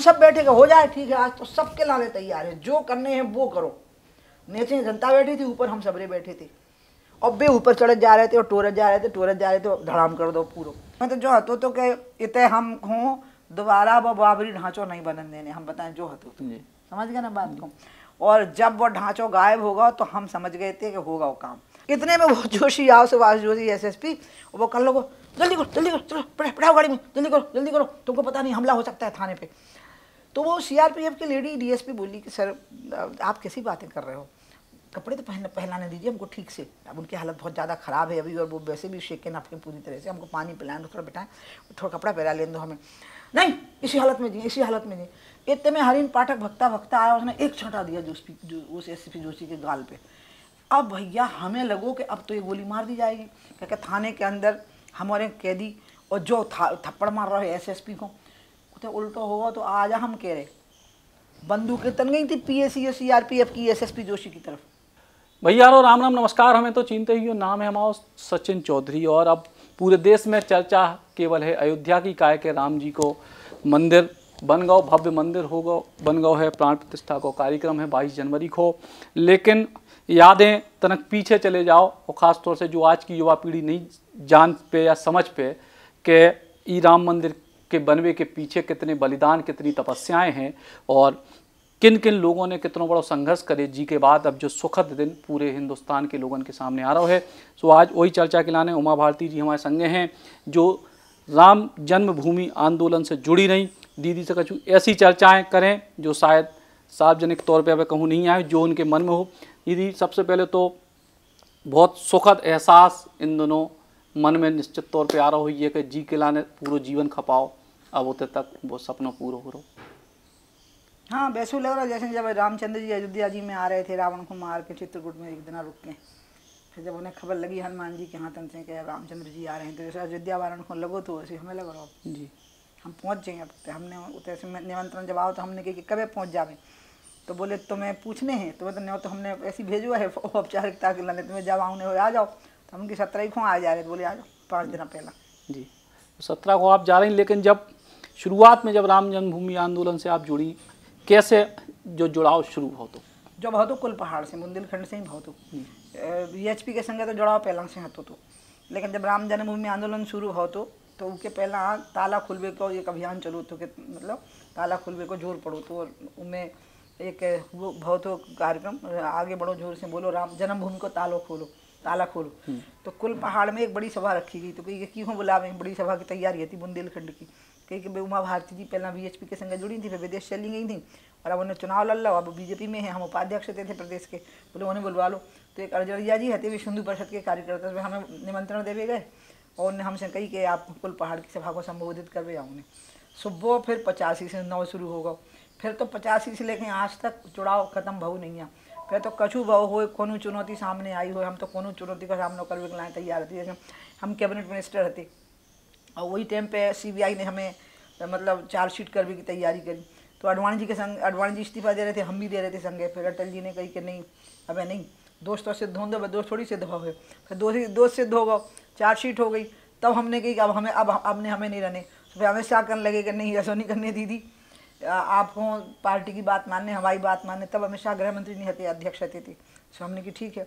सब बैठे हो जाए ठीक है, आज तो सबके लाने तैयार है, जो करने हैं वो करो। नीचे जनता बैठी थी, ऊपर हम सबरे बैठे थे और बे ऊपर चढ़ जा रहे थे और टोरत जा रहे थे धड़ाम कर दो पूरो। मैं तो जो हतो तो के इतने हम हूँ दोबारा वो बाबरी ढांचो नहीं बनने देने, हम बताएं जो हतो तो समझ गए ना बात को। और जब वो ढांचो गायब होगा तो हम समझ गए थे कि होगा वो काम। इतने में वो जोशी आओ सुभाष जोशी एसएसपी, वो कर लो जल्दी करो चलो पढ़ाओ गाड़ी में, जल्दी करो तुमको पता नहीं हमला हो सकता है थाने पे। तो वो सीआरपीएफ की लेडी डीएसपी बोली कि सर आप कैसी बातें कर रहे हो, कपड़े तो पहनाने दीजिए हमको ठीक से, अब उनकी हालत बहुत ज़्यादा ख़राब है अभी और वो वैसे भी शेके नाफे पूरी तरह से, हमको पानी पिलाएं थोड़ा बिठाएं, थोड़ा कपड़ा पहना लें दो हमें। नहीं इसी हालत में जी, इसी हालत में जी। इतने में हरीन पाठक भगता आया, उसने एक छटा दिया उस एसपी जोशी के गाल पे। अब भैया हमें लगो कि अब तो ये गोली मार दी जाएगी, क्योंकि थाने के अंदर हमारे कैदी और जो थप्पड़ मार रहा है एसएसपी को, तो उल्टा होगा तो आजा हम कह रहे बंदूकें तन गई थी पीएसी और सीआरपीएफ की एसएसपी जोशी की तरफ। भैया राम राम नमस्कार, हमें तो चिंता ही हो, नाम है हमारा सचिन चौधरी और अब पूरे देश में चर्चा केवल है अयोध्या की, काय के राम जी को मंदिर बन गओ, भव्य मंदिर होगा बन गओ है, प्राण प्रतिष्ठा को कार्यक्रम है 22 जनवरी को। लेकिन यादें तनक पीछे चले जाओ और ख़ास तौर से जो आज की युवा पीढ़ी नहीं जान पे या समझ पे कि ई राम मंदिर के बनवे के पीछे कितने बलिदान कितनी तपस्याएं हैं और किन किन लोगों ने कितना बड़ा संघर्ष करे जी के बाद अब जो सुखद दिन पूरे हिंदुस्तान के लोगों के सामने आ रहा है। सो आज वही चर्चा के लाने उमा भारती जी हमारे संगे हैं जो राम जन्मभूमि आंदोलन से जुड़ी रही। दीदी से कछु ऐसी चर्चाएं करें जो शायद सार्वजनिक तौर पे अब कहूँ नहीं आए, जो उनके मन में हो। दीदी सबसे पहले तो बहुत सुखद एहसास इन दोनों मन में निश्चित तौर पर आ रहा हो ये कि जी के लाने पूरा जीवन खपाओ, अब होते तक वो सपना पूरा हो रहा। हाँ वैसे लग रहा जैसे जब रामचंद्र जी अयोध्या जी में आ रहे थे रावण को मार के चित्रकूट में एक दिन रुक के, फिर जब उन्हें खबर लगी हनुमान जी के हाथन से कि रामचंद्र जी आ रहे हैं, तो जैसे अयोध्या वारण को लगो तो वैसे हमें लग रहा जी हम पहुँच जाएंगे। अब हमने उतने से निमंत्रण जब आओ तो हमने कही कि कब पहुँच जावे, तो बोले तुम्हें पूछने हैं, तो नहीं तो हमने ऐसी भेजो है औपचारिकता के लाने, तुम्हें जब आने आ जाओ, तो हम 17 को आ जा रहे थे, बोले आ जाओ 5 दिन पहला जी 17 को आप जा रहे हैं। लेकिन जब शुरुआत में जब राम जन्मभूमि आंदोलन से आप जुड़ी, कैसे जो जुड़ाव शुरू हो तो? जब हो तो कुल पहाड़ से बुंदेलखंड से ही हो तो वीएचपी के संगे तो जुड़ाव पहला से हतो तो, लेकिन जब राम जन्मभूमि आंदोलन शुरू हो तो उसके पहला ताला खुलवे को एक अभियान चलो तो मतलब ताला खुलवे को जोर पड़ो तो उनमें एक वो बहुत कार्यक्रम आगे बढ़ो जोर से बोलो राम जन्मभूमि को ताला खोलो। तो कुल पहाड़ में एक बड़ी सभा रखी गई, तो कहीं क्यों बुलावे, बड़ी सभा की तैयारी थी बुंदेलखंड की, कहीं उमा भारती जी पहला वीएचपी के संग जुड़ी थी, फिर विदेश चली गई थी और अब उन्हें चुनाव लड़ लो, अब बीजेपी में है, हम उपाध्यक्ष थे प्रदेश के, बोले उन्हें बुलवा लो। तो एक अर्जड़िया जी हते विश्व हिंदू परिषद के कार्यकर्ता हमें निमंत्रण देवे गए और उन्हें हमसे कही कि आप कुल पहाड़ की सभा को संबोधित करवे आओ उन्हें। सुबह फिर 85 से 9 शुरू होगा, फिर तो 85 से लेकर आज तक जुड़ाव खत्म भाव नहीं है। फिर तो कछु भाव हो कोनो चुनौती सामने आई हो, हम तो कोनो चुनौती का सामना करवे के लाए तैयार थे। जैसे हम कैबिनेट मिनिस्टर थे और वही टाइम पे सीबीआई ने हमें मतलब चार्जशीट करने की तैयारी करी, तो अडवाणी जी के संग अडवाणी जी इस्तीफा दे रहे थे, हम भी दे रहे थे संगे। फिर अटल जी ने कही कि नहीं अबे नहीं, दोस्त तो सिद्ध होंगे, दोस्त थोड़ी सिद्ध हो गए। फिर दोस्त सिद्ध हो गए, चार्जशीट हो गई, तब हमने कही कि अब हमें नहीं रहने। तो फिर हमें क्या करने लगे कि नहीं ऐसा नहीं करने दीदी, आपको पार्टी की बात मानने हमारी बात मानने। तब अमित शाह गृह मंत्री नहीं हते, अध्यक्ष हते थे। तो हमने कि ठीक है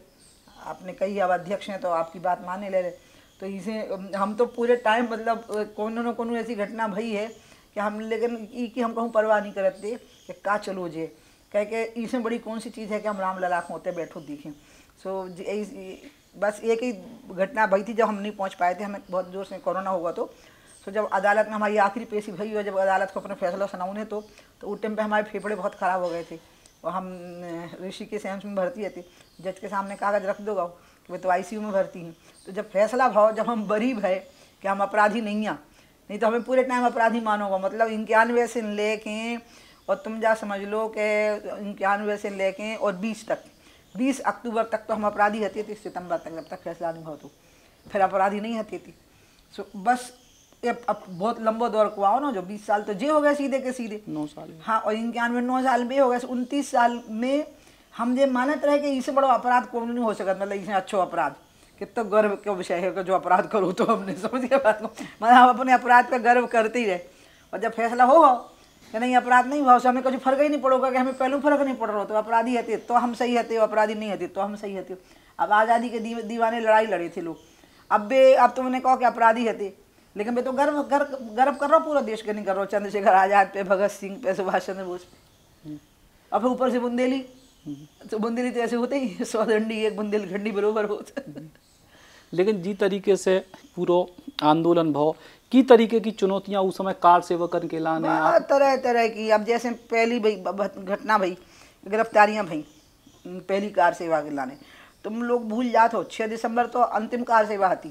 आपने कही अब अध्यक्ष हैं तो आपकी बात मानने ले रहे। तो इसे हम तो पूरे टाइम मतलब कोनो न कोनो ऐसी घटना भई है कि हम, लेकिन की हम कहूँ परवाह नहीं करते कि का चलो जे कह के इसमें बड़ी कौन सी चीज़ है कि हम राम ललाख होते बैठो दिखें। सो बस एक ही घटना भई थी जब हम नहीं पहुँच पाए थे, हमें बहुत जोर से कोरोना हुआ तो जब अदालत में हमारी आखिरी पेशी भई हुई, जब अदालत को अपना फैसला सुनाऊने तो उस टाइम पे हमारे फेफड़े बहुत ख़राब हो गए थे और हम ऋषिकेश एम्स में भर्ती थे। जज के सामने कागज़ रख दो कि वे तो आईसीयू में भर्ती हैं। तो जब फैसला भाव जब हम बरी भय कि हम अपराधी नहीं हैं, नहीं तो हमें पूरे टाइम अपराधी मानोगा, मतलब 91 से लेके और तुम जा समझ लो कि 91 से लेके और 20 अक्टूबर तक तो हम अपराधी हती थी, सितंबर तक जब तक फैसला नहीं हो तो फिर अपराधी नहीं हती थी। सो बस अब बहुत लंबा दौर को आओ ना, जो 20 साल तो जे हो गए सीधे के सीधे 9 साल। हाँ, और 91 9 साल में हो गए, 29 साल में हम ये मानत रहे कि इससे बड़ा अपराध कौन नहीं हो सकता, मतलब इससे अच्छो अपराध कितना गर्व का विषय है कि जो अपराध करो तो हमने समझ गया बात को, मतलब हम अपने अपराध का गर्व करते ही रहे। और जब फैसला हो कि नहीं अपराध नहीं भाव से हमें कुछ फर्क ही नहीं पड़ोगा कि हमें पहलू फर्क नहीं पड़ रहा, तो अपराधी हते तो हम सही हते, अपराधी नहीं हते तो हम सही हते। अब आज़ादी के दीवाने लड़ाई लड़े थे लोग, अब तुमने कहा कि अपराधी हते, लेकिन मैं तो गर्व कर रहा हूँ पूरा देश के नहीं कर रहा हूँ, चंद्रशेखर आज़ाद पे, भगत सिंह पे, सुभाष चंद्र बोस पे, और फिर ऊपर से बुंदेली, तो बुंदेली तो ऐसे होते ही 100 दंडी एक बुंदेलखंडी बरोबर होता। लेकिन जी तरीके से पूरा आंदोलन भाव की तरीके की चुनौतियां उस समय कार सेवकन के लाने तरह तरह की। अब जैसे पहली घटना भई, गिरफ्तारियां भई पहली कार सेवा के लाने, तुम लोग भूल जात हो 6 दिसंबर तो अंतिम कार सेवा थी।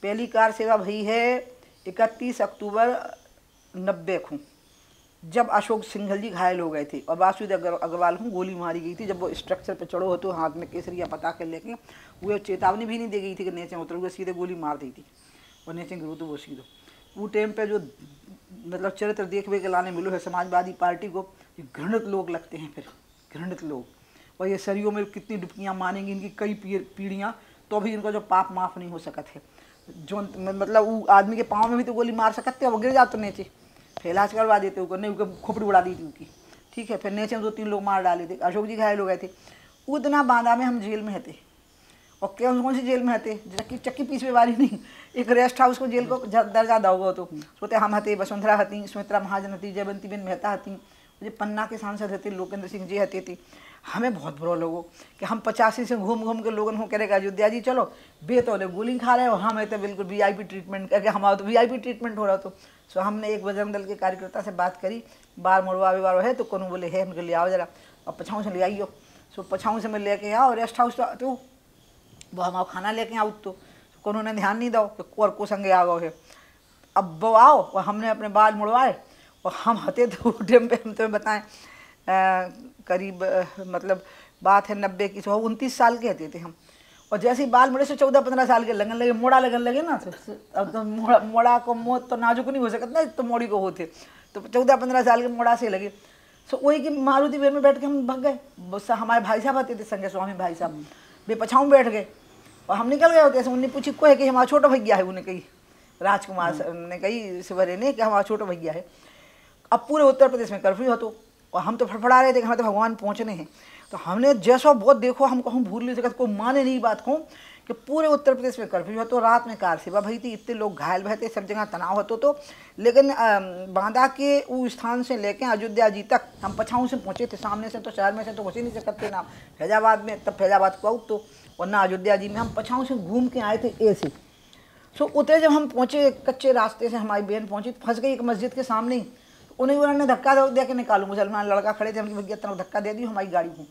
पहली कार सेवा भई है 31 अक्टूबर 90 को, जब अशोक सिंघल जी घायल हो गए थे और वासुदेव अग्रवाल को गोली मारी गई थी। जब वो स्ट्रक्चर पे चढ़ो हो तो हाथ में केसरिया पताके लेके, वो चेतावनी भी नहीं दी गई थी कि नीचे उतरोगे, सीधे गोली मार दी थी और नीचे गिरो तो वो सीधो। वो टाइम पे जो मतलब चरित्र देखने के लाने मिलो है समाजवादी पार्टी को, ये घृणित लोग लगते हैं, फिर घृणित लोग। और ये सरियों में कितनी डुबकियाँ मानेंगी इनकी कई पीढ़ियाँ, तो भी इनका जो पाप माफ़ नहीं हो सकत है। जो मतलब वो आदमी के पाँव में भी तो गोली मार सकते हैं, वो गिर जाते नीचे, फिर इलाज करवा देते ऊपर, नहीं ऊपर खोपड़ी उड़ा दी थी उनकी, ठीक है। फिर नीचे 2-3 लोग मार डाले थे, अशोक जी घायल हो गए थे। उतना बांदा में हम जेल में थे, और कौन सी जेल में थे, चक्की पीछे वाली नहीं, एक रेस्ट हाउस को जेल को दर्जा दाओगा तो सोते हम हते, वसुंधरा हती, सुमित्रा महाजन हती, जयवंती बेन मेहता हती, मुझे पन्ना के सांसद हते, लोकेंद्र सिंह जी हते थे। हमें बहुत बुरा लोगों कि हम 85 से घूम के लोगों को करेगा अयोध्या जी चलो, बेतौले गोली खा रहे हो, हम तो बिल्कुल VIP ट्रीटमेंट करके, हमारा तो VIP ट्रीटमेंट हो रहा। तो सो हमने एक बजरंग दल के कार्यकर्ता से बात करी, बार मुड़वावे वालो है तो कौन बोले है, उनके ले आओ जरा, और पछाऊँ से ले आइयो। सो पछाऊँ से मैं लेके आओ रेस्ट हाउस तो वो हम खाना लेके आओ, तो उन्होंने ध्यान नहीं दो तो कोर को संगे आ गए है। अब वो आओ और हमने अपने बाल मुड़वाए और हम हते थे उस टाइम पे, हम तुम्हें बताएं करीब मतलब बात है 90 की, 29 साल के हते थे हम। और जैसे ही बाल मुड़े से 14-15 साल के लगन लगे, मोड़ा लगन लगे ना, अब तो मोड़ा को मौत तो नाजुक नहीं हो सकता ना, तो मोड़ी को होते, तो 14-15 साल के मोड़ा से लगे। सो वही की मारुति वेन में बैठ के हम भाग गए। हमारे भाई साहब आते थे संगे, स्वामी भाई साहब वे पछाऊँ बैठ गए और हम निकल गए होते। उन्हें पूछी को है कि हमारा छोटा भैया है, उन्हें कही राजकुमार ने कही सिवरे ने कि हमारा छोटा भैया है। अब पूरे उत्तर प्रदेश में कर्फ्यू हो तो, और हम तो फड़फड़ा रहे थे कि हमें तो भगवान पहुँचने हैं। तो हमने जैसा बहुत देखो, हम कहूँ भूल नहीं सकते, कोई माने नहीं बात कहूँ कि पूरे उत्तर प्रदेश में कर्फ्यू हो तो, रात में कार सेवा भई थी, इतने लोग घायल भए थे, सब जगह तनाव होतो तो। लेकिन बांदा के उस स्थान से लेके अयोध्या जी तक हम पछाऊँ से पहुँचे थे, सामने से तो शहर में से तो पहुँच ही नहीं सकते ना, फैजाबाद में, तब फैजाबाद को आउट तो, और ना अयोध्या जी में। हम पछाऊँ से घूम के आए थे ऐसे। सो उतरे जब हम पहुँचे कच्चे रास्ते से, हमारी बहन पहुँची, फंस गई एक मस्जिद के सामने ही। उन्हें उन्होंने धक्का दे के निकालू, मुसलमान लड़का खड़े थे, हमने भैया इतना धक्का दे दी हमारी गाड़ी को,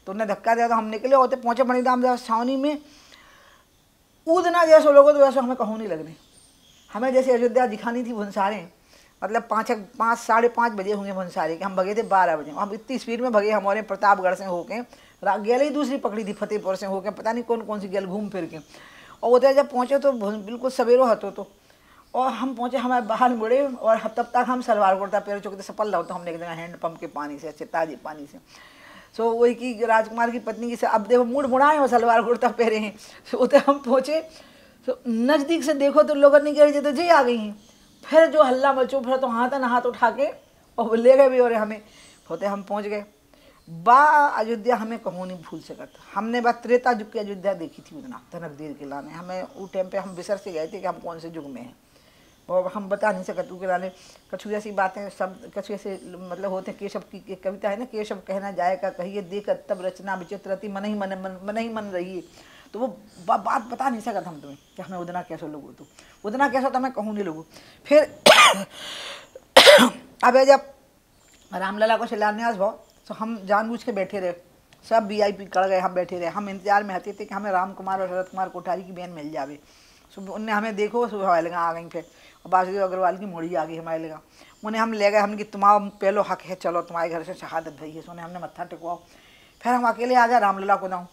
तो उन्हें धक्का दिया तो हम निकले होते, पहुँचे मणिधाम छावनी में। ऊदना जैसे लोगों तो वैसे हमें कहूँ नहीं लगने, हमें जैसे अयोध्या दिखानी थी भुनसारे, मतलब 5 साढ़े 5 बजे होंगे भुनसारे के, हम भगे थे 12 बजे। हम इतनी स्पीड में भगे, हमारे प्रतापगढ़ से होके गेल ही दूसरी पकड़ी थी, फतेहपुर से होके, पता नहीं कौन सी गेल घूम फिर के। और उधर जब पहुँचे तो बिल्कुल सवेरो हतो तो, और हम पहुँचे, हमारे बाहर मुड़े, और तब तक हम सलवार कुर्ता पहन चुके थे, सफल रहो तो हमने एक जगह हैंडपम्प के पानी से, अच्छे ताजे पानी से। सो वही की राजकुमार की पत्नी की से, अब देखो मूड मुड़ाए और सलवार कुर्ता पहने हैं। सो उधर हम पहुँचे तो नज़दीक से देखो तो लोग नहीं कह रहे तो जी आ गई हैं। फिर जो हल्ला मचो, फिर तो हाथ उठा के और ले गए भी, और हमें होते हम पहुँच गए। अयोध्या हमें कहूँ नहीं भूल सकत, हमने बस त्रेता युग की अयोध्या देखी थी उतना तनक देर के लाने। हमें उस टाइम पे हम बिसर से गए थे कि हम कौन से युग में हैं, और हम बता नहीं सकते के लाने। कछु ऐसी बातें सब कछु ऐसे मतलब होते हैं। केशव की एक कविता है ना, केशव कहना जाएगा कहिए, देख तब रचना विचित्रती, मन ही मन रही है। तो वो बात बता नहीं सकता हम तुम्हें कि हमें उदना कैसे लोगो, तो उदना कैसा तो हमें कहूँ नहीं लोगो। फिर अब जब रामलला को शिलान्यास भाव, तो हम जानबूझ के बैठे रहे, सब VIP कड़ गए, हम बैठे रहे। हम इंतजार में हते थे कि हमें राम कुमार और शरद कुमार कोठारी की बहन मिल जावे। सुबह उनने हमें देखो, सुबह हमारे लगा आ गई। फिर और वासुदेव अग्रवाल की मोड़ी आ गई हमारे लगा, उन्हें हम ले गए। हमने कि तुम्हारा पहलो हक है, चलो तुम्हारे घर से शहादत भई है। सोने हमने मत्था टेकवाओ, फिर हम अकेले आ गए रामलला को दाऊँ।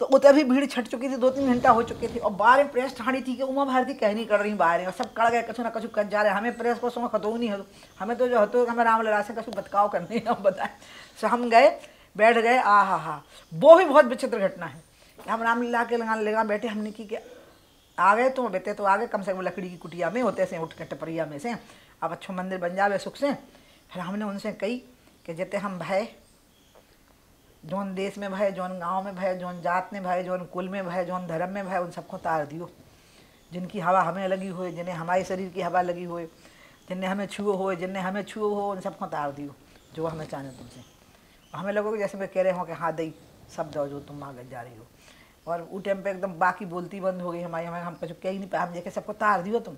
तो उतर भी भीड़ छट चुकी थी, 2-3 घंटा हो चुके थे, और बाहर प्रेस ठाड़ी थी कि उमा भारती कह नहीं कर रही बाहर है, और सब कड़ गए, कछु ना कछु कर जा रहे। हमें प्रेस को समय खतो नहीं है, हमें तो जो होते हमें रामलला से कछु बतकाव करने हम बताएं। सो हम गए, बैठ गए। हा वो भी बहुत विचित्र घटना है। हम रामलला के लगा बैठे, हमने की आ गए तो बेटे तो आ गए, कम से कम लकड़ी की कुटिया में होते से उठ के टपरिया में से, अब अच्छा मंदिर बन जावे सुख से। फिर हमने उनसे कही कि जिते हम भय, जौन देश में भय, जौन गांव में भय, जौन जात में भय, जौन कुल में भय, जौन धर्म में भय, उन सबको तार दियो। जिनकी हवा हमें लगी हुई, जिन्हें हमारे शरीर की हवा लगी हुई, जिनने हमें छुओ हो, जिनने हमें छुओ हो, उन सबको तार दियो जो हमें चाहे तुमसे। हमें लोगों को जैसे मैं कह रहे हो कि हाँ दई सब दो जो तुम मांग जा रही हो। और वो टाइम पे एकदम बाकी बोलती बंद हो गई हमारी, हमें हम कुछ कह ही नहीं पाए। हम देखे सबको तार दियो तुम,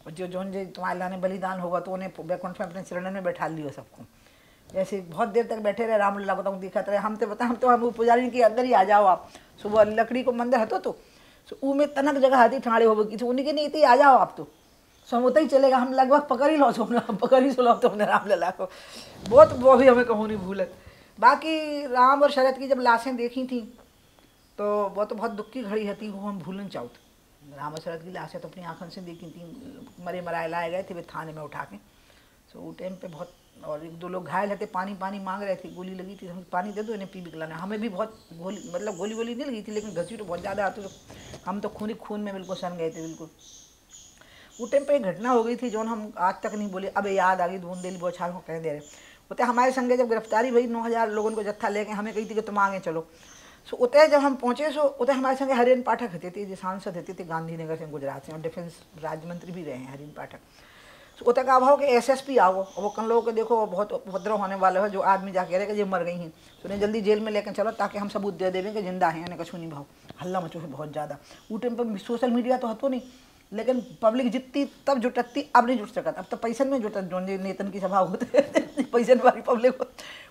और जो जो तुम्हारे लाने बलिदान होगा तो उन्हें बैकुंठ में अपने चरणों में बैठा लियो सबको। ऐसे बहुत देर तक बैठे रहे, रामलीला को तुम दिखाते रहे। हम तो बता, हम तो हम पुजारी के अंदर ही आ जाओ आप। सुबह लकड़ी को मंदिर हतो तो ऊ में तनक जगह हाथी ठाणे हो गई, उन्हीं नहीं थी, आ जाओ आप तो सब होता ही चलेगा। हम लगभग पकड़ ही लो सो, पकड़ ही सुनो तो हमने रामलीला को बहुत, वो भी हमें कहूँ नहीं भूलत। बाकी राम और शरद की जब लाशें देखी थी तो वो तो बहुत दुख की घड़ी थी, वो हम भूलन चाहत। राम और शरद की लाशें तो अपनी आँखों से देखी थी, मरे मराए लाए गए थे वे थाने में उठा के। सो वो टाइम पे बहुत, और एक दो लोग घायल थे, पानी पानी मांग रहे थे, गोली लगी थी, हम पानी दे दो इन्हें पी पिलाना। हमें भी बहुत गोली, मतलब गोली गोली नहीं लगी थी, लेकिन घसी तो बहुत ज़्यादा आती, तो हम तो खून ही खून में बिल्कुल सन गए थे बिल्कुल। वो टाइम पे एक घटना हो गई थी जो हम आज तक नहीं बोले, अब याद आ गई, बूंदेली बौछार को कह दे रहे। उतने हमारे संगे जब गिरफ्तारी भई 9000 लोगों को जत्था लेके हमें कही थी कि तुम आगे चलो। सो उतने जब हम पहुँचे सो उतने हमारे संगे हरिन पाठक होते थे, जो सांसद होते थे गांधीनगर से, गुजरात से, और डिफेंस राज्य मंत्री भी रहे हैं हरिन पाठक। सो उतने का अभाव के SSP आओ, और वो कन लोगों को देखो बहुत उपद्रव होने वाला है, जो आदमी जाके कह रहे कि ये मर गई हैं, तो उन्हें जल्दी जेल में लेकर चलो ताकि हम सबूत दे देवें कि जिंदा हैं, यानी कछू नहीं भाव। हल्ला मचो है बहुत ज़्यादा। वो टाइम पर सोशल मीडिया तो हतो नहीं, लेकिन पब्लिक जितनी तब जुटती, अब नहीं जुट सकता। अब तो पैसन में जुटत, जो नेतन की सभा होते पैसन वाली पब्लिक।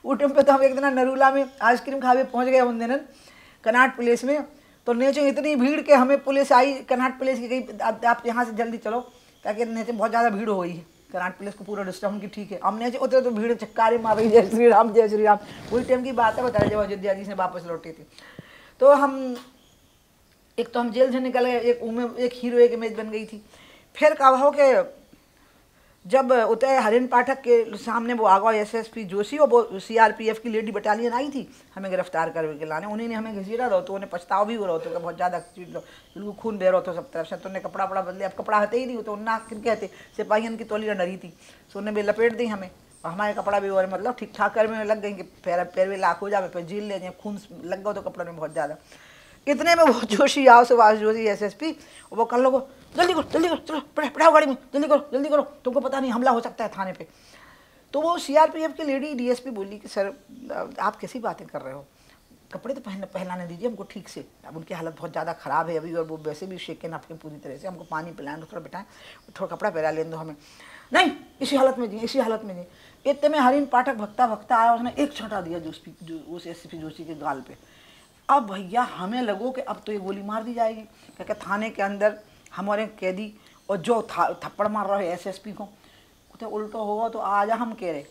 वो टाइम पे तो हम एक दिन नरूला में आइसक्रीम खावे पहुंच गए उन दिन कनाट प्लेस में, तो नीचे इतनी भीड़ के हमें पुलिस आई कनाट प्लेस की, गई आप यहाँ से जल्दी चलो, ताकि नीचे बहुत ज़्यादा भीड़ हो गई है, कनाट प्लेस को पूरा डिस्टर्ब उनकी। ठीक है, हम नीचे उतरे तो भीड़ चक्कारे मार रही, जय श्री राम जय श्री राम। वही टाइम की बात है, बता रहे जब अयोध्या जी से वापस लौटे थे। तो हम एक तो हम जेल से निकल गए, एक हीरो एक इमेज बन गई थी। फिर का हो के जब उतरे हरिन पाठक के सामने वो आ गया SSP जोशी, और वो CRPF की लेडी बटालियन आई थी हमें गिरफ्तार करके लाने। उन्हीं ने हमें घसीटा रहो, तो उन्हें पछताव भी हो रहा था, बहुत ज़्यादा बिल्कुल खून बह रहा था सब तरफ से। तो उन्हें कपड़ा वपड़ा बदले, अब कपड़ा हते ही नहीं, तो उन्ना कहते सिपाहियन की तोलियाँ डरी थी, तो उन्हें भी लपेट दी हमें, और हमारे कपड़ा भी और मतलब ठीक ठाक कर में लग गई कि पैर में लाख हो जाए, फिर जेल ले जाए, खून लग गया तो कपड़े में बहुत ज़्यादा। इतने में वो जोशी आओ, सुभाष जोशी SSP, और वो कल लोगों जल्दी करो चलो, पढ़ाओ गाड़ी में, जल्दी करो, तुमको पता नहीं हमला हो सकता है थाने पे। तो वो CRPF की लेडी DSP बोली कि सर आप कैसी बातें कर रहे हो, कपड़े तो पहनाने दीजिए हमको ठीक से। अब उनकी हालत बहुत ज़्यादा ख़राब है अभी, और वो वैसे भी शेके नाप के पूरी तरह से, हमको पानी पिलाएं, थोड़ा बिठाएं, थोड़ा कपड़ा पहना लें दो हमें। नहीं, इसी हालत में जी, इसी हालत में जी। इतने में हरिन पाठक भगता आया, उसने एक छटा दिया उस SSP जोशी के गाल पे। अब भैया हमें लगो कि अब तो ये गोली मार दी जाएगी, क्योंकि थाने के अंदर हमारे कैदी, और जो थप्पड़ मार रहा है SSP को, तो उल्टा होगा तो आजा। हम कह रहे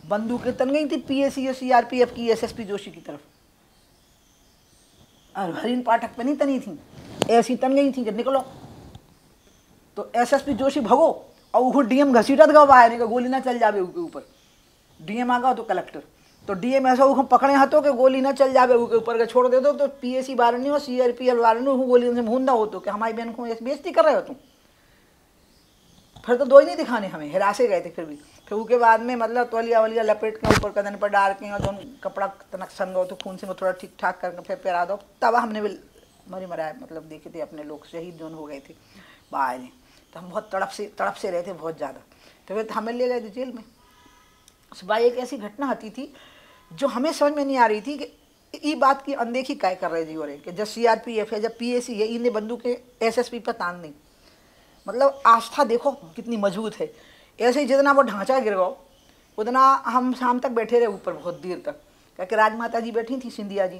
बंदूकें तन गई थी PAC और CRPF की SSP जोशी की तरफ, और हरिन पाठक पे नहीं तनी थी, ऐसी तन गई थी कि निकलो। तो SSP जोशी भगो, और वो DM घसीटत गवा बाहर, नहीं गोली ना चल जावे उसके ऊपर। DM आ गया तो कलेक्टर, तो DM ऐसा वो पकड़े हाथों के गोली ना चल जावे उसके ऊपर के छोड़ दे दो, तो PAC वारनी और CRPF वारनी वो गोली से भूंदा हो, तो कि हमारी बहन को बेइज्जती कर रहे हो तुम। फिर तो दो ही नहीं दिखाने, हमें हिरासे गए थे। फिर उसके बाद में मतलब तौलिया वलिया लपेट के ऊपर कदन पर डाल के, और जो कपड़ा तनक संग हो तो खून से थोड़ा ठीक ठाक करके फिर पहरा दो। तब हमने भी मरी मराए मतलब देखे थे अपने लोग शहीद जो हो गए थे बाहर, तो हम बहुत तड़प से रहे थे बहुत ज़्यादा। तो फिर हमें ले गए थे जेल में। सुबह एक ऐसी घटना आती थी जो हमें समझ में नहीं आ रही थी कि ये बात की अनदेखी काय कर रहे जी, और कि जब CRPF है, जब PAC है, इन्हें बंदूकें SSP पर तान नहीं। मतलब आस्था देखो कितनी मजबूत है। ऐसे ही जितना वो ढांचा गिर गया, उतना हम शाम तक बैठे रहे ऊपर बहुत देर तक, क्योंकि राजमाता जी बैठी थी सिंधिया जी,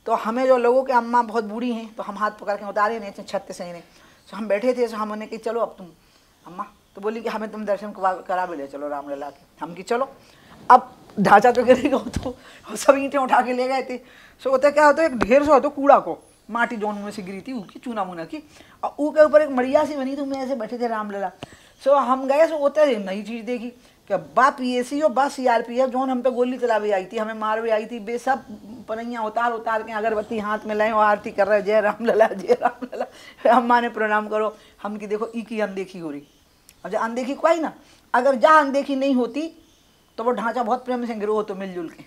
तो हमें जो लोगों के अम्मा बहुत बूढ़ी हैं, तो हम हाथ पकड़ के उतारे नहीं छत से इन्हें। तो हम बैठे थे, तो हम उन्हें कि चलो अब तुम अम्मा, तो बोली कि हमें तुम दर्शन करा भी ले चलो रामलला के। हम कि चलो, अब ढांचा तो गिरेगा, तो सब ईंटें उठा के ले गए थे। सो होता क्या होता है, एक ढेर सा होता कूड़ा को माटी जोन में से गिरी थी उसकी चूना मुना की, और ऊ के ऊपर एक मड़िया सी बनी थी, उनमें ऐसे बैठे थे रामलला। सो हम गए, सो होता है नई चीज़ देखी कि बा PAC और बा CRPF जोन हम पे गोली चला भी आई थी, हमें मार भी आई थी, बे सब पनैया उतार के अगरबत्ती हाथ में लाए और आरती कर रहे, जय रामलला जय रामलला। अम्मा ने प्रणाम करो, हम की देखो ई की अनदेखी हो रही। और जब अनदेखी कोई ना, अगर जहाँ अनदेखी नहीं होती तो वो ढांचा बहुत प्रेम से गिरो तो मिलजुल के,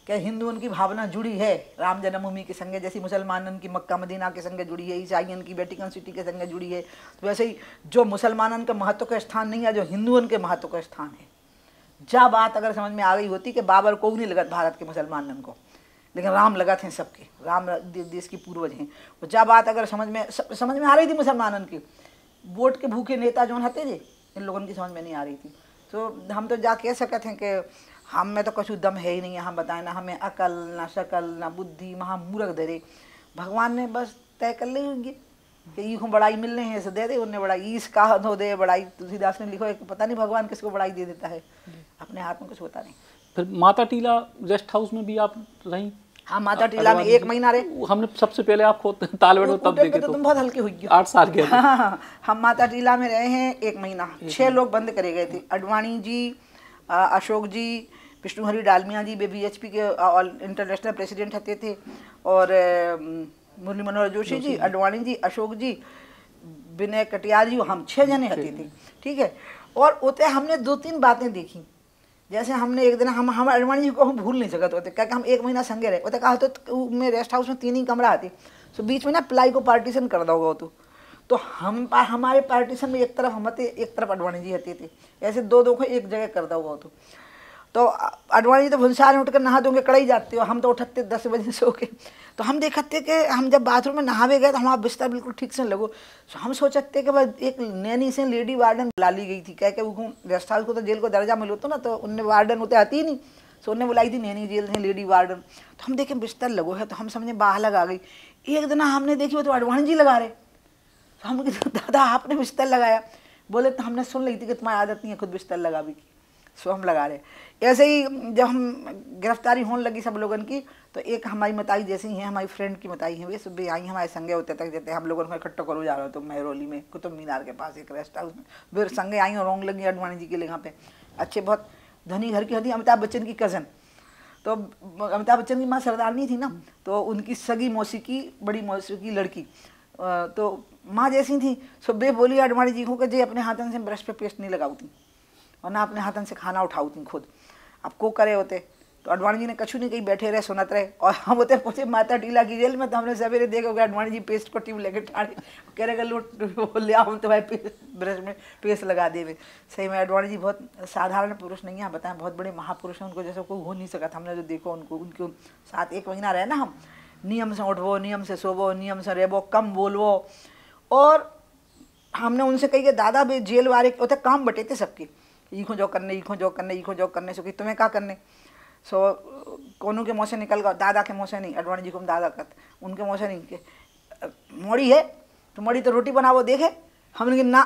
क्या हिंदुओं की भावना जुड़ी है राम जन्मभूमि के संगे, जैसी मुसलमानन की मक्का मदीना के संगे जुड़ी है, ईसाइयन की वेटिकन सिटी के संगे जुड़ी है, तो वैसे ही जो मुसलमानन का महत्व का स्थान नहीं है, जो हिंदुओं के महत्व का स्थान है। जब बात अगर समझ में आ गई होती कि बाबर को नहीं लगत भारत के मुसलमानन को, लेकिन राम लगत हैं सबके, राम देश की पूर्वज हैं। तो जब बात अगर समझ में आ रही थी मुसलमानन की, वोट के भूखे नेता जो हते थे, इन लोगों की समझ में नहीं आ रही थी। तो हम तो जा कह सकते हैं कि हम में तो कुछ दम है ही नहीं है, हम बताएं ना हमें अकल ना शकल ना बुद्धि, महा मूर्ख धरे। भगवान ने बस तय कर ली होंगी कि ई को बड़ाई मिलने हैं ऐसे दे दे, उन्हें बड़ाई ईस का हो दे बड़ाई। तुलसीदास ने लिखो है कि पता नहीं भगवान किसको बड़ाई दे देता है, अपने हाथ में कुछ होता नहीं। फिर माता टीला रेस्ट हाउस में भी आप रहीं? हाँ, माता टीला में 1 महीना रहे। हमने सबसे पहले आपको तालबेड़ तब देखे तो तुम बहुत हल्के हुई 8 साल के। हाँ, हम माता टीला में रहे हैं 1 महीना। 6 लोग बंद करे गए थे, अडवाणी जी, अशोक जी, विष्णु हरी डालमिया जी, BHP के इंटरनेशनल प्रेसिडेंट हते थे, और मुरली मनोहर जोशी जी, अडवाणी जी, अशोक जी, विनय कटियार जी, हम 6 जने हते थे। ठीक है। और उते हमने 2-3 बातें देखी। जैसे हमने एक दिन हम अडवाणी जी को हम भूल नहीं सकते होते, क्या हम 1 महीना संगे रहे। उते कहा तो में रेस्ट हाउस में 3 ही कमरा आती, तो बीच में ना प्लाई को पार्टीशन कर दो होगा। तो हमारे पार्टीशन में एक तरफ हम थे, एक तरफ अडवाणी जी हते थे, ऐसे 2-2 को एक जगह कर दो होगा। तो अडवाणी जी तो भुंसार में उठकर नहा दोगे कड़ाई जाते हो, हम तो उठते 10 बजे सो के। तो हम देखते कि हम जब बाथरूम में नहावे गए तो हमारा बिस्तर बिल्कुल ठीक से लगो। तो हम सोचते कि बस एक नैनी से लेडी वार्डन बुला ली गई थी, कह के वो रेस्ट हाउस को तो जेल को दर्जा मिलो तो ना, तो उनने वार्डन होते आती ही नहीं, तो उनने बुलाई थी नैनी जेल से लेडी वार्डन। तो हम देखे बिस्तर लगो है, तो हम समझे बाहर लगा गई। एक दिन हमने देखी वो तो अडवाणी जी लगा रहे, तो हम दादा आपने बिस्तर लगाया? बोले तो हमने सुन ली थी कि तुम्हारी आदत नहीं है खुद बिस्तर लगा भी की, सो हम लगा रहे। ऐसे ही जब हम गिरफ्तारी होने लगी सब लोगों की, तो एक हमारी मताई जैसी हैं, हमारी फ्रेंड की मताई हैं, वे सब भी आई हमारे संगे होते तक जैसे हम लोगों को इकट्ठा करो जा रहे हो तो मेहरौली में कुतुब मीनार के पास एक रेस्ट हाउस में वे संगे आई और रोंग लगी अडवाणी जी के लिए। यहाँ पे अच्छे बहुत धनी घर की होती, अमिताभ बच्चन की कज़न। तो अमिताभ बच्चन की माँ सरदारनी थी ना, तो उनकी सगी मौसी की बड़ी मौसी की लड़की, तो माँ जैसी थी। सो बे बोली अडवाणी जी को कि जे अपने हाथन से ब्रश पे पेस्ट नहीं लगाती और ना अपने हाथन से खाना उठाती खुद, अब को करे होते। तो अडवाणी जी ने कछु नहीं कही, बैठे रहे सुनत रहे। और हम होते पहुँचे माता टीला की जेल में, तो हमने सवेरे देखो कि अडवाणी जी पेस्ट को टीम लेके ठाड़े कह रहे लो ले आओ तो भाई ब्रश में पेस्ट लगा देवे। सही में अडवाणी जी बहुत साधारण पुरुष नहीं है, बताएं बहुत बड़े महापुरुष हैं, उनको जैसे कोई हो नहीं सका। हमने जो देखो उनको, उनके साथ 1 महीना रहे ना हम, नियम से उठवो, नियम से सोवो, नियम से रहबो, कम बोलवो। और हमने उनसे कही कि दादा भी जेल वाले होते काम बटे थे सबके, ईखो जो करने, ईखो जो करने, ईखो जो करने, सो कि तुम्हें क्या करने। सो कोनों के मुँह से निकल गया, दादा के मुँह से नहीं, अडवाणी जी को हम दादा कहते, उनके मुँह से नहीं कि मोड़ी है तो मोड़ी तो रोटी बनाओ देखे। हमने कि ना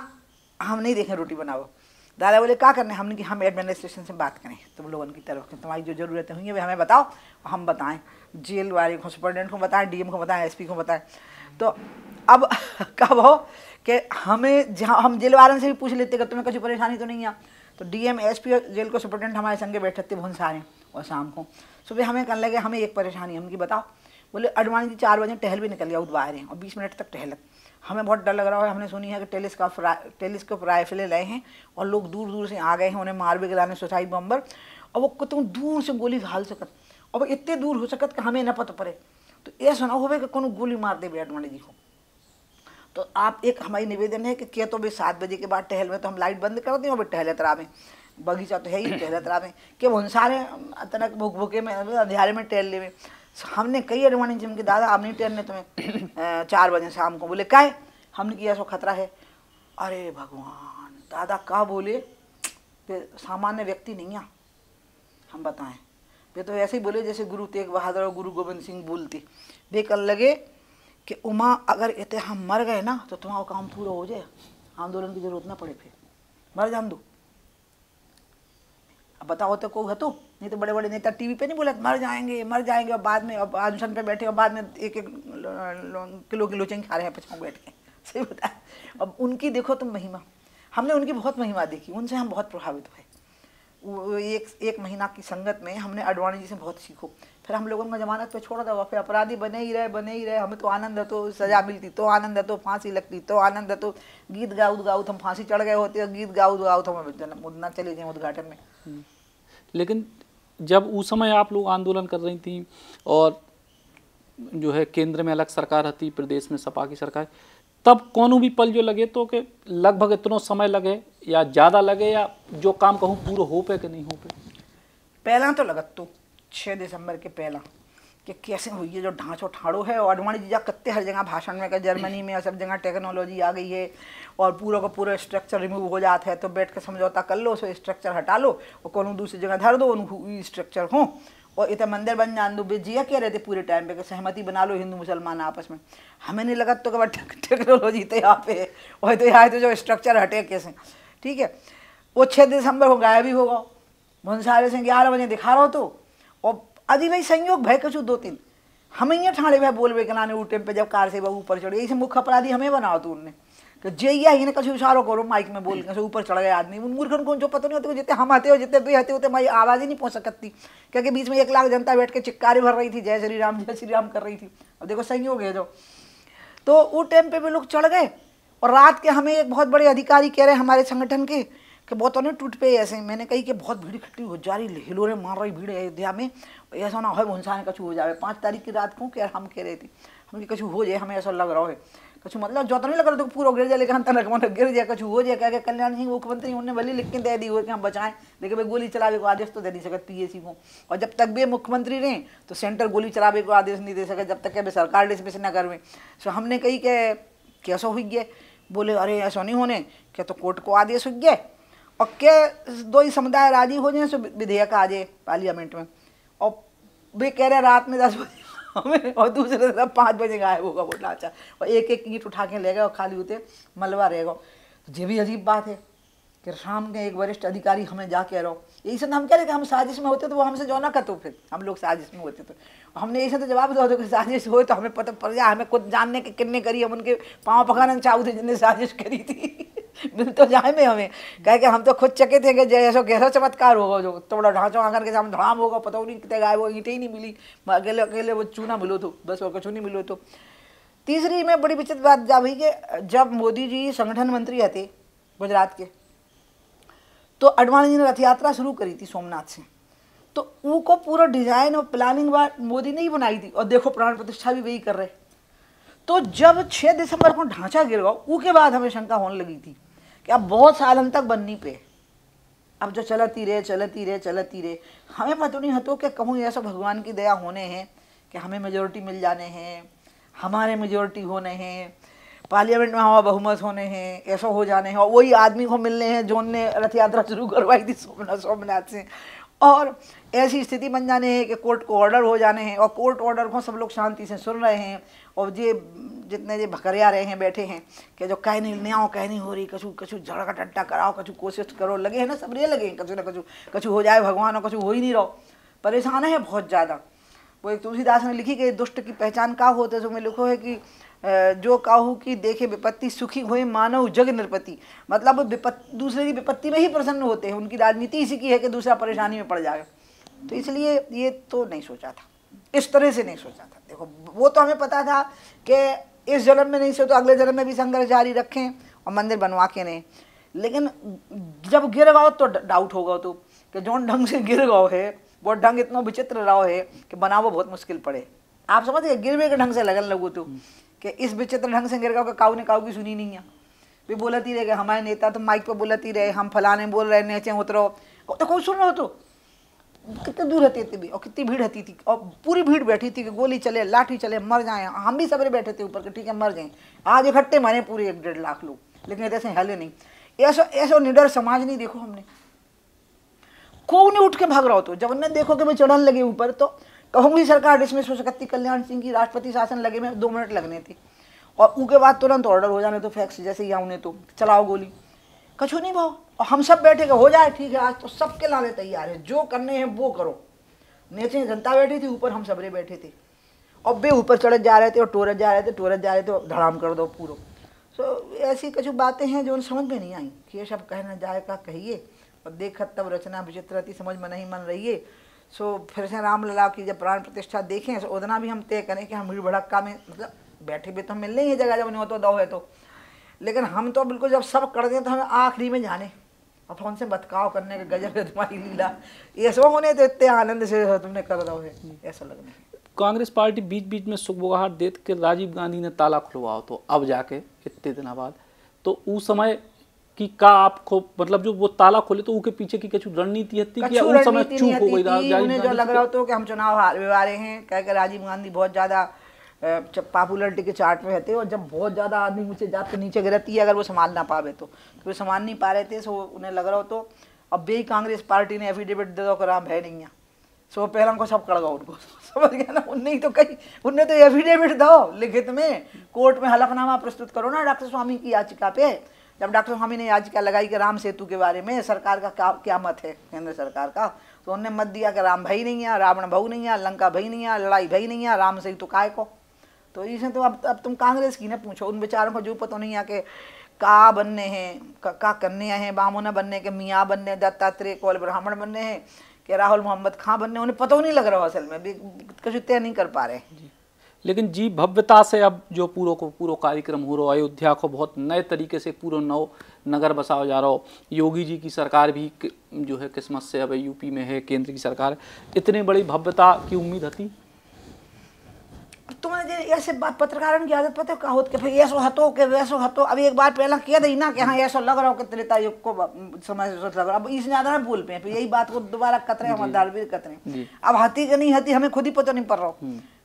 हम नहीं देखें रोटी बनाओ। दादा बोले क्या करने, हमने कि हम एडमिनिस्ट्रेशन से बात करें तुम लोगों की तरफ, तुम्हारी जो ज़रूरतें हुई हैं वे हमें बताओ, हम बताएं, जेल वाले को, सुपरटेंडेंट को बताएं, DM को बताएं, SP को बताएं। तो अब कब हो कि हमें जहाँ हम जेल वालों से भी पूछ लेते कि तुम्हें कुछ परेशानी तो नहीं है, तो DM SP और जेल को सुपरटेंडेंट हमारे संगे बैठे थे बहुत सारे। और शाम को सुबह हमें कहने लगे हमें एक परेशानी, हम की बताओ। बोले अडवाणी जी 4 बजे टहल भी निकल गया बाहर हैं और 20 मिनट तक टहलत, हमें बहुत डर लग रहा है। हमने सुनी है कि टेलीस्कोप राइफलें लाए हैं और लोग दूर दूर से आ गए हैं, उन्हें मार भी गिराने सुसाइड बम्बर, और वो कुतुम दूर से गोली घाल सकत, और वो इतने दूर हो सकत कि हमें न पता पड़े। तो ये सुना हो कि कौन गोली मार दे अडवाणी जी को। तो आप एक हमारी निवेदन है कि तो भी 7 बजे के बाद टहल में तो हम लाइट बंद कर दें और भी टहलत रहा में, बगीचा तो है ही टहलत रहा में, कि वो सारे अचानक भूखे में अंधेरे में टहल ले में। हमने कई अडवाणी जी कि दादा आप नहीं टहलने तुम्हें 4 बजे शाम को। बोले काहे, हमने किया सो खतरा है। अरे भगवान, दादा का बोले सामान्य व्यक्ति नहीं है, हम बताएं। वे तो ऐसे ही बोले जैसे गुरु तेग बहादुर और गुरु गोविंद सिंह बोलते। वे कर लगे कि उमा अगर इतने हम मर गए ना तो तुम्हारा काम पूरा हो जाए, आंदोलन की जरूरत ना पड़े, फिर मर जान दो। अब बताओ तो को है तो नहीं, तो बड़े बड़े नेता TV पे नहीं बोले मर जाएंगे मर जाएंगे, और बाद में अब अनशन पे बैठे और बाद में 1-1 किलो की लोचेंगे खा रहे हैं पछाऊ बैठ के। सही बताया। अब उनकी देखो तुम महिमा, हमने उनकी बहुत महिमा देखी, उनसे हम बहुत प्रभावित हुए। वो एक महीना की संगत में हमने अडवाणी जी से बहुत सीखो। फिर हम लोगों को जमानत पे छोड़ दो, फिर अपराधी बने ही रहे। हमें तो आनंद है, तो सजा मिलती तो आनंद है, तो फांसी लगती तो आनंद है, तो गीत गाउत हम फांसी चढ़ गए होते, गीत गाउत हम जन्म उड़ना चले जाए उद्घाटन में। लेकिन जब उस समय आप लोग आंदोलन कर रही थी और जो है केंद्र में अलग सरकार थी, प्रदेश में सपा की सरकार, तब कौन भी पल जो लगे तो कि लगभग इतना समय लगे या ज़्यादा लगे, या जो काम कहूँ पूरा हो पे कि नहीं हो पे? पहला तो लगत तो 6 दिसंबर के पहला कि कैसे हुई है जो ढांचो ठाड़ो है। और अडवाणी जी कत्ते हर जगह भाषण में, जर्मनी में सब जगह टेक्नोलॉजी आ गई है और पूरा का पूरा स्ट्रक्चर रिमूव हो जाता है, तो बैठ के समझौता कर लो, सो स्ट्रक्चर हटा लो और कोनो दूसरी जगह धर दो, उन स्ट्रक्चर हो और इतना मंदिर बन जान दो। जिया कह रहे थे पूरे टाइम पे कि सहमति बना लो हिंदू मुसलमान आपस में। हमें नहीं लगा तो टेक्नोलॉजी तो यहाँ पे और तो यहाँ तो जो स्ट्रक्चर हटे कैसे, ठीक है। वो 6 दिसंबर को गायब ही होगा, भंसारे से 11 बजे दिखा रहा हो तो। और अभी भाई संयोग भय कछु 2-3 हमें ये ठाणे भाई बोलबे के नाने उठे पे जब कार से ऊपर चढ़े, इसे मुख्य अपराधी हमें बनाओ तो उनने कि जे ये कछु इशारो करो माइक में बोल के ऊपर चढ़ गए आदमी। उन मूर्खन को जो पता नहीं होता जितने हम आते हो जितने भी आते होते हमारी आवाज़ ही नहीं पहुँच सकती, क्योंकि बीच में 1 लाख जनता बैठ के चिक्कारी भर रही थी, जय श्री राम कर रही थी। अब देखो संयोग है जो, तो वो टाइम पे भी लोग चढ़ गए। और रात के हमें एक बहुत बड़े अधिकारी कह रहे हमारे संगठन के कि बहुत नहीं टूट पे ऐसे। मैंने कही कि बहुत भीड़ इकट्ठी हो जा रही, हिलोरे मार रही भीड़ अयोध्या में, ऐसा ना हो भुंसाने कछु हो जाए। 5 तारीख की रात को क्या हम कह रहे थे हम कछु हो जाए, हमें ऐसा लग रहा है कछु मतलब जो तो नहीं लग रहा तो पूरा गिर जाए, लेकिन हम तनक मन गिर जाए कछु हो जाए। क्या कल्याण सिंह मुख्यमंत्री उन्होंने भले लिख के दे दी हो कि हम बचाएं, लेकिन भाई गोली चलावे को आदेश तो दे नहीं सकते पीएसी को। और जब तक भी मुख्यमंत्री रहे तो सेंटर गोली चलावे को आदेश नहीं दे सके जब तक कि सरकार डिसमिस न करवे। सो हमने कही कि कैसा हो गया, बोले अरे ऐसा नहीं होने क्या, तो कोर्ट को आदेश हो गया और क्या 2 ही समुदाय राजी हो जाए सो विधेयक आ जाए पार्लियामेंट में। और वे कह रहे रात में 10 बजे हमें और दूसरे तरफ 5 बजे गायब होगा वो ढांचा और एक ईंट उठा के ले गए और खाली होते मलबा रहेगा। तो ये भी अजीब बात है कि शाम के एक वरिष्ठ अधिकारी हमें जा कह रहो। यही से हम कह रहे कि हम साजिश में होते तो वो हमसे जो ना करते, फिर हम लोग साजिश में होते तो हमने यही से तो जवाब दो कि साजिश हो तो हमें पता पड़ जाए, हमें खुद जानने के किन्ने करी, हम उनके पाँव पकाना चाहू थे जिनने साजिश करी थी मिल तो जाए में हमें कह के हम तो खुद चके थे कि जैसा कैसा चमत्कार होगा जो थोड़ा ढांचा आकर के सामने धड़ाम होगा, पता नहीं कितने गायब हो, ईंटें ही नहीं मिली, अकेले अकेले वो चूना मिलो तो बस और कुछ नहीं मिलो। तो तीसरी में बड़ी विचित्र बात जा भाई कि जब मोदी जी संगठन मंत्री थे गुजरात के, तो अडवाणी जी ने रथ यात्रा शुरू करी थी सोमनाथ से, तो उनको पूरा डिजाइन और प्लानिंग बात मोदी ने ही बनाई थी और देखो प्राण प्रतिष्ठा भी वही कर रहे। तो जब 6 दिसंबर को ढांचा गिर गया उसके बाद हमें शंका होने लगी थी कि अब बहुत सालन तक बननी पे, अब जो चलती रहे हमें पता नहीं हतो कि कहूँ ऐसा भगवान की दया होने हैं कि हमें मेजोरिटी मिल जाने हैं, हमारे मेजोरिटी होने हैं, पार्लियामेंट में हमारा बहुमत होने हैं, ऐसा हो जाने हैं और वही आदमी को मिलने हैं जो उनने रथ यात्रा शुरू करवाई थी सोमनाथ से। और ऐसी स्थिति बन जाने हैं कि कोर्ट को ऑर्डर हो जाने हैं और कोर्ट ऑर्डर को सब लोग शांति से सुन रहे हैं। और ये जितने ये भकरिया रहे हैं बैठे हैं कि जो कह नहीं आओ कह नहीं हो रही, कछु झगड़ा टट्टा कराओ, कछु कोशिश करो, लगे हैं ना सब रे लगे हैं कछु ना कछु हो जाए भगवान और कछु हो ही नहीं रहो, परेशान है बहुत ज़्यादा। वो एक तुलसीदास ने लिखी कि दुष्ट की पहचान का होते जो में लिखो है कि जो काहू की देखे विपत्ति सुखी हुए मानव जग नृपति, मतलब दूसरे की विपत्ति में ही प्रसन्न होते हैं। उनकी राजनीति इसी की है कि दूसरा परेशानी में पड़ जाएगा। तो इसलिए ये तो नहीं सोचा था, इस तरह से नहीं सोचा था। देखो वो तो हमें पता था कि इस जन्म में नहीं सो तो अगले जन्म में भी संघर्ष जारी रखें और मंदिर बनवा के नहीं, लेकिन जब गिर गओ तो डाउट होगा तो कि जौन ढंग से गिर गओ है वो ढंग इतना विचित्र रहा है कि बनावो बहुत मुश्किल पड़े। आप समझिए गिरवे के ढंग से लगन लगो तो कि इस विचित्र ढंग से गिर गओ कि काऊ ने काऊ की सुनी नहीं है। वे बोलती रहे कि हमारे नेता तो माइक पर बोलती रहे हम फलाने बोल रहे नीचे उतरो, तो कोई सुन रहा हो तो कितने दूर रहती थी और कितनी भीड़ रहती थी और पूरी भीड़ बैठी थी कि गोली चले लाठी चले मर जाए। हम भी सबरे बैठे थे ऊपर के ठीक है मर जाए। आज इकट्ठे मारे पूरे 1-1.5 लाख लोग, लेकिन ऐसे हिले नहीं। ऐसा निडर समाज नहीं देखो हमने, कोई नहीं उठ के भाग रहा हो। तो जब उन्हें देखो कि मैं चढ़न लगे ऊपर तो कहूँगी सरकार डिसमिस हो सकती, कल्याण सिंह की राष्ट्रपति शासन लगे में 2 मिनट लगने थे और उसके बाद तुरंत ऑर्डर हो जाने तो फैक्स जैसे ही आउने तो चलाओ गोली, कछु नहीं भाव। और हम सब बैठे हो जाए ठीक है, आज तो सबके लाने तैयार है, जो करने हैं वो करो। नीचे जनता बैठी थी, ऊपर हम सबरे बैठे थे और बे ऊपर चढ़ जा रहे थे और टोरत जा रहे थे और धड़ाम कर दो पूरा। सो ऐसी कुछ बातें हैं जो समझ में नहीं आई कि ये सब कहना जाए का कहिए और देखत तब रचना विचित्रती समझ में नहीं मन रही है। सो फिर से रामलला की जब प्राण प्रतिष्ठा देखें तो उतना भी हम तय करें कि हम भीड़ भड़क्का में मतलब बैठे भी तो मिलने ही जगह जब नहीं हो तो दो है तो, लेकिन हम तो बिल्कुल जब सब कर दें तो हमें आखिरी में जाने अब उनसे बतकाव करने का गजब है तुम्हारी लीला, ऐसा होने तो इतने आनंद से तुमने कर दो है, ऐसा लगने। कांग्रेस पार्टी बीच बीच में सुगबुगाहट देख के राजीव गांधी ने ताला खुलवाओ तो अब जाके इतने दिनों बाद, तो उस समय की का आपको मतलब जो वो ताला खोले तो उसके पीछे की कुछ रणनीति थी कि उस समय चूक हो गई? उन्हें जो लग रहा हो तो कि हम चुनाव हार रहे हैं, कह के राजीव गांधी बहुत ज़्यादा पॉपुलरिटी के चार्ट में रहते, और जब बहुत ज़्यादा आदमी ऊँचे जात के नीचे गिरती है, अगर वो संभाल ना पावे तो वो संभाल नहीं पा रहे थे। सो उन्हें लग रहा हो तो अब भी कांग्रेस पार्टी ने एफिडेविट दे दो कि राम है नहीं है, सो पहले उनको सब कर दो उनको, समझ गया ना। उनने ही तो कही, उनने तो एफिडेविट दो लिखित में, कोर्ट में हलफनामा प्रस्तुत करो ना डॉक्टर स्वामी की याचिका पे। जब डॉक्टर स्वामी ने याचिका लगाई कि राम सेतु के बारे में सरकार का क्या मत है, केंद्र सरकार का, तो उन्होंने मत दिया कि राम भाई नहीं है, रावण भाऊ नहीं है, लंका भाई नहीं है, लड़ाई भाई नहीं है, राम सेतु काय को। तो इसे तो अब तुम कांग्रेस की ना पूछो, उन बेचारों को जो पता नहीं है कि का बनने हैं, का करने हैं, बामुना बनने के, मियाँ बनने, दत्तात्रेय कौल ब्राह्मण बनने हैं, कि राहुल मोहम्मद खां बनने, उन्हें पता नहीं लग रहा असल में भी, कुछ तय नहीं कर पा रहे। लेकिन जी भव्यता से अब जो पूरा कार्यक्रम हो रहा है, अयोध्या को बहुत नए तरीके से पूरा नव नगर बसाया जा रहा हो, योगी जी की सरकार भी जो है किस्मत से अब यूपी में है, केंद्र की सरकार, इतनी बड़ी भव्यता की उम्मीद थी? तुम्हें ऐसे बात पत्रकारों की आदत पता है होत के फिर ऐसो हतो के वैसो हतो। अब एक बार पहला कह दी ना कि हाँ ऐसा लग रहा हो कि त्रेता युग को समय लग रहा, अब इससे ज्यादा ना बोल पे फिर यही बात को दोबारा कतरे हमारे भी कतरे। अब हती कि नहीं हती हमें खुद ही पता नहीं पड़ रहा,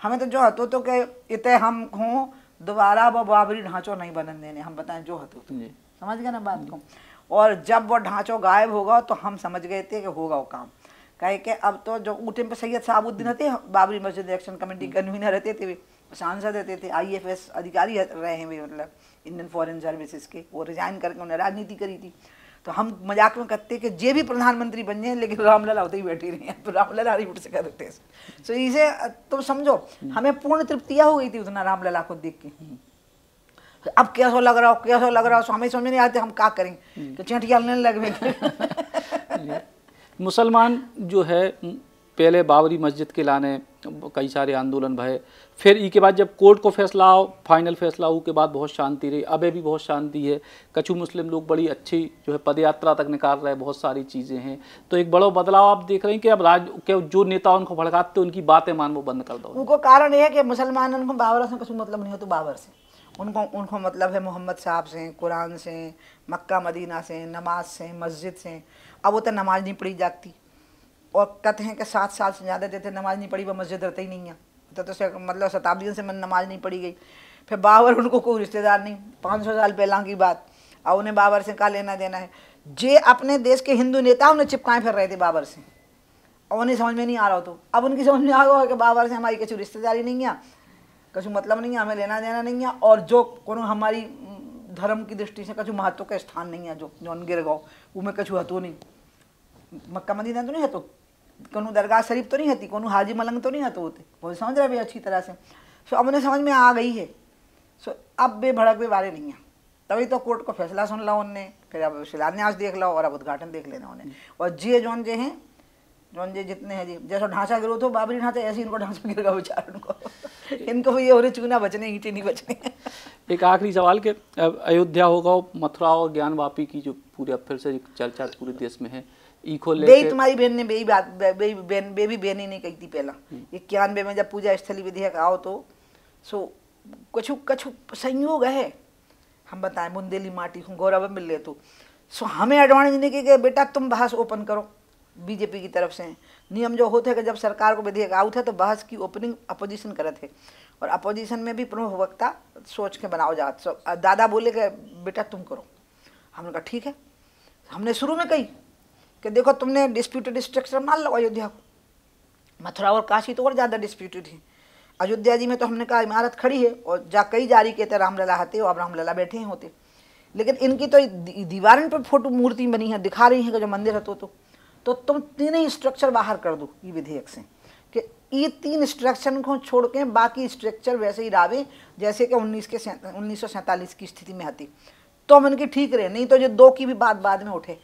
हमें तो जो हतो तो के इतने हम हों दोबारा वो बाबरी ढांचो नहीं बनने देने, हम बताएं जो हतो तो, समझ गए ना बात को। और जब वो ढांचो गायब होगा तो हम समझ गए थे कि होगा वो काम, कहे कि अब तो जो उठे पे सैयद साहबुद्दीन थे, बाबरी मस्जिद एक्शन कमेटी कन्वीनर रहते थे, सांसद रहते थे, IFS अधिकारी रहे हैं वे, मतलब इंडियन फॉरेन सर्विसेज के, वो रिजाइन करके उन्होंने राजनीति करी थी। तो हम मजाक में कहते कि जे भी प्रधानमंत्री बन जाए लेकिन रामलला होते ही बैठी रही हैं, तो रामलला ही उठ से कर देते। सो इसे तुम समझो हमें पूर्ण तृप्तिया हो गई थी उतना रामलला को देख के। अब कैसा लग रहा हो, कैसा लग रहा हो, हमें समझ नहीं आते हम क्या करें, तो चेंटिया लगे। मुसलमान जो है पहले बाबरी मस्जिद के लाने कई सारे आंदोलन भये, फिर इसके बाद जब कोर्ट को फैसला आओ, फाइनल फैसला हो के बाद बहुत शांति रही, अबे भी बहुत शांति है। कछु मुस्लिम लोग बड़ी अच्छी जो है पदयात्रा तक निकाल रहे हैं, बहुत सारी चीज़ें हैं। तो एक बड़ा बदलाव आप देख रहे हैं कि अब के जो नेता उनको भड़काते उनकी बातें मान वो बंद कर दो। उनको कारण यह है कि मुसलमानों को बाबर से कुछ मतलब नहीं हो, तो बाबर से उनको मतलब है मोहम्मद साहब से, कुरान से, मक्का मदीना से, नमाज से, मस्जिद से। अब वो तो नमाज नहीं पढ़ी जाती, और कहते हैं कि 7 साल से ज़्यादा देते नमाज नहीं पढ़ी, वह मस्जिद रहता ही नहीं है, तो मतलब शताब्दियों से नमाज नहीं पढ़ी गई। फिर बाबर उनको कोई रिश्तेदार नहीं, 500 साल पहला की बात, और उन्हें बाबर से क्या लेना देना है। जे अपने देश के हिंदू नेता उन्हें चिपकाए फिर रहे थे बाबर से, और उन्हें समझ में नहीं आ रहा हो, तो अब उनकी समझ में आ गया कि बाबर से हमारी कुछ रिश्तेदारी नहीं है, कुछ मतलब नहीं है, हमें लेना देना नहीं है, और जो कोनो हमारी धर्म की दृष्टि से कुछ महत्व का स्थान नहीं है, जो गिर गो वो में कुछ हतो नहीं, मक्का मदीना तो नहीं हतो, कोनो दरगाह शरीफ तो नहीं हती, कोनो हाजी मलंग तो नहीं हतो होते, वो समझ रहे भाई अच्छी तरह से। सो अब उन्हें समझ में आ गई है। सो अब बेभड़क बे बारे नहीं है, तभी तो कोर्ट को फैसला सुन लो उनने, फिर अब शिलान्यास देख लो और अब उद्घाटन देख लेना उन्हें। और जे जौन जे हैं, जौन जे जितने हैं जी, जैसा ढांचा गिरो तो बाबरी ढांचा, ऐसे इनको ढांचा गिरेगा बेचारों को। इनको भी ये हो रहे चूना बचने, ईंटें नहीं बचने। एक आखिरी सवाल के अयोध्या होगा, मथुरा और ज्ञानवापी की जो पूरे अब फिर से चर्चा पूरे देश में है, बेई तुम्हारी बहन ने बेई बात बेबी बहन ही नहीं कही थी पहला 91 में जब पूजा स्थली विधेयक आओ तो। सो कछु कछु संयोग है, हम बताएं बुंदेली माटी को गौरव मिल ले तो। सो हमें एडवांटेज नहीं कि बेटा तुम बहस ओपन करो, बीजेपी की तरफ से नियम जो होते हैं कि जब सरकार को विधेयक आउट है तो बहस की ओपनिंग अपोजिशन करे थे, और अपोजिशन में भी प्रमुख वक्ता सोच के बनाओ जात। सो दादा बोले कि बेटा तुम करो, हमने कहा ठीक है। हमने शुरू में कही कि देखो तुमने डिस्प्यूटेड स्ट्रक्चर मान लो अयोध्या को, मथुरा और काशी तो और ज़्यादा डिस्प्यूटेड है, अयोध्या जी में तो हमने कहा इमारत खड़ी है और जा कई जारी कहते रामलला हते और अब रामलला बैठे हैं होते, लेकिन इनकी तो दीवारों पर फोटो मूर्ति बनी है, दिखा रही है कि जो मंदिर हतो तो तुम 3 ही स्ट्रक्चर बाहर कर दो ये विधेयक से, कि ये 3 स्ट्रक्चर को छोड़ के बाकी स्ट्रक्चर वैसे ही रावे जैसे कि 1947 की स्थिति में आती, तो हम इनकी ठीक रहे। नहीं तो जो 2 की भी बात बाद में उठे,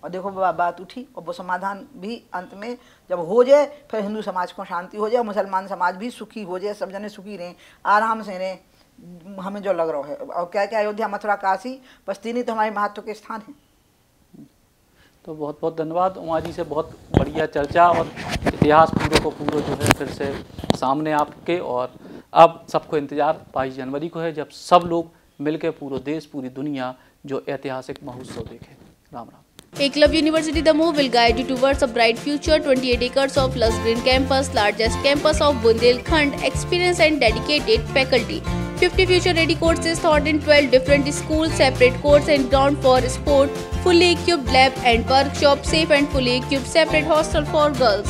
और देखो बात उठी और वो समाधान भी अंत में जब हो जाए फिर हिंदू समाज को शांति हो जाए, मुसलमान समाज भी सुखी हो जाए, सब जने सुखी रहें, आराम से रहें, हमें जो लग रहा है। और क्या क्या अयोध्या मथुरा काशी बस 3 ही तो हमारे महत्व के स्थान हैं। तो बहुत बहुत धन्यवाद उमा जी से, बहुत बढ़िया चर्चा और इतिहास पूरा को पूरा जो है फिर से सामने आपके। और अब सबको इंतज़ार 22 जनवरी को है, जब सब लोग मिलकर पूरा देश पूरी दुनिया जो ऐतिहासिक महोत्सव देखे। Ram Ram. Eklavya University Damoh will guide you towards a bright future. 28 acres of lush green campus, largest campus of Bundelkhand, experienced and dedicated faculty. 50 future-ready courses taught in 12 different schools, separate courts and ground for sport, fully equipped lab and workshop, safe and fully equipped separate hostel for girls.